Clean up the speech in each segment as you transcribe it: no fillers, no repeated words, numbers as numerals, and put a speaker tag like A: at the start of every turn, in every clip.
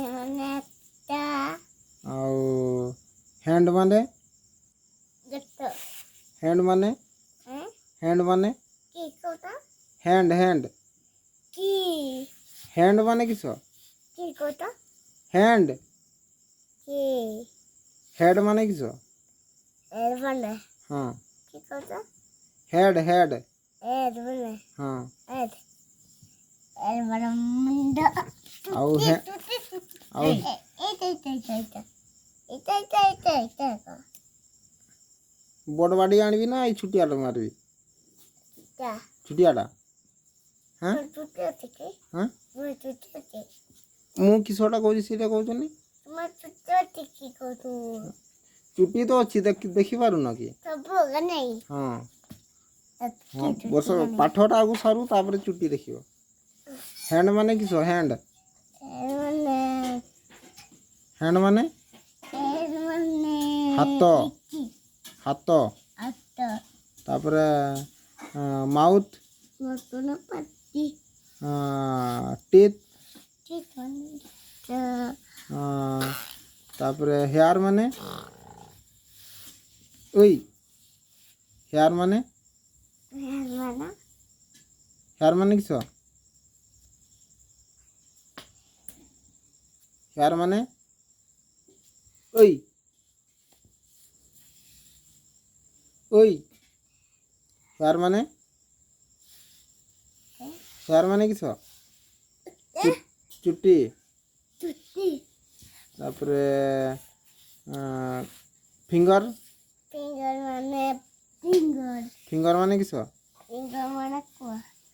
A: ମାନେ ଟା
B: ଆଉ ହ୍ୟାଣ୍ଡ ମାନେ
A: ଗଟ
B: ହ୍ୟାଣ୍ଡ ମାନେ
A: হ্যাঁ
B: ହ୍ୟାଣ୍ଡ ମାନେ
A: কি কথা
B: হ্যান্ড হ্যান্ড
A: কি
B: হ্যান্ড মানে কিস
A: কি কথা
B: হ্যান্ড
A: কি
B: হেড মানে কিস
A: এর মানে
B: হ্যাঁ
A: কি কথা
B: হেড হেড
A: এর মানে
B: হ্যাঁ
A: এর এর মানে মুন্ডা
B: ଆଉ ଆଉ
A: এটা
B: বড় বাড়ি আনবি না এই ছুটিয়াটা মারবি ছুটিয়াটা হ্যাঁ হ্যাঁ ମୁଁ କିସଟା କହୁଛି ସେଇଟା କହୁଛନ୍ତି ଚୁଟି ତ ଅଛି ଦେଖିପାରୁନ କି ହଁ ହଁ ବର୍ଷ ପାଠଟା ଆଗକୁ ସାରୁ ତାପରେ ଚୁଟି ଦେଖିବ ହ୍ୟାଣ୍ଡ ମାନେ କିସ ହ୍ୟାଣ୍ଡ ହ୍ୟାଣ୍ଡ ମାନେ ହାତ ହାତ ତାପରେ ମାଉଥ ଟିଥ୍ ତାପରେ ହେୟାର ମାନେ ওই হেয়ার মানে হেয়ার মানে কিস হেয়ার মানে ওই ওই হেয়ার মানে হেয়ার মানে কিস চুটি তারপরে ফিঙ্গার ফিঙ্গার মানে কিস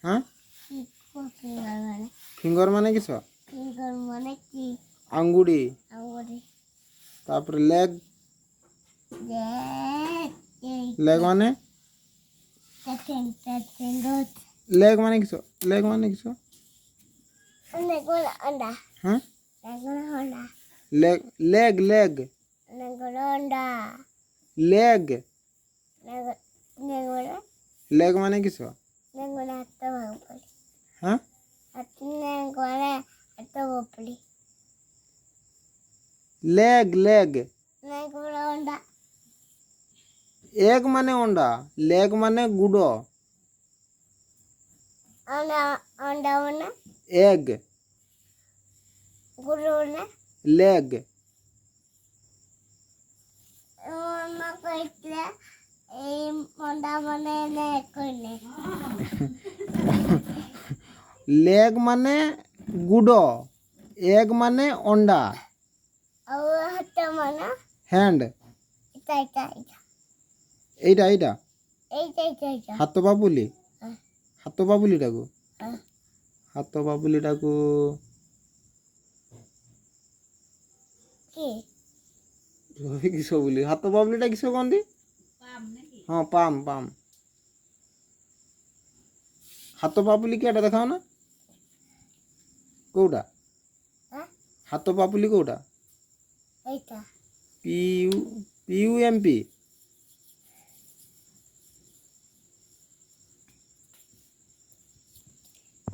B: হ্যাঁ ফিঙ্গার মানে কিস আঙ্গুড়ি তারপরে লেগ লেগ মানে লেগ মানে কিস লেগ মানে কিস হ্যাঁ leg leg leg leg leg মানে কিস হ্যাঁ লেগ লেগ এগ মানে অন্ডা লেগ মানে গুড় এগ লেগ লেগ মানে গুড় এগ মানে অন্ডা হ্যান্ড এইটা এইটা হাত বাবুলি হাত বাবুলিটাକୁ ହାତ ବାବୁଲିଟାକୁ କିସ ବୋଲି ହାତ ବାବୁଲିଟା କିସ କହନ୍ତି ହଁ ପାମ୍ ପାମ୍ ହାତ ବାବୁଲି କିଏଟା ଦେଖାଅ ନା କୋଉଟା ହାତ ବାବୁଲି କୋଉଟା PUMP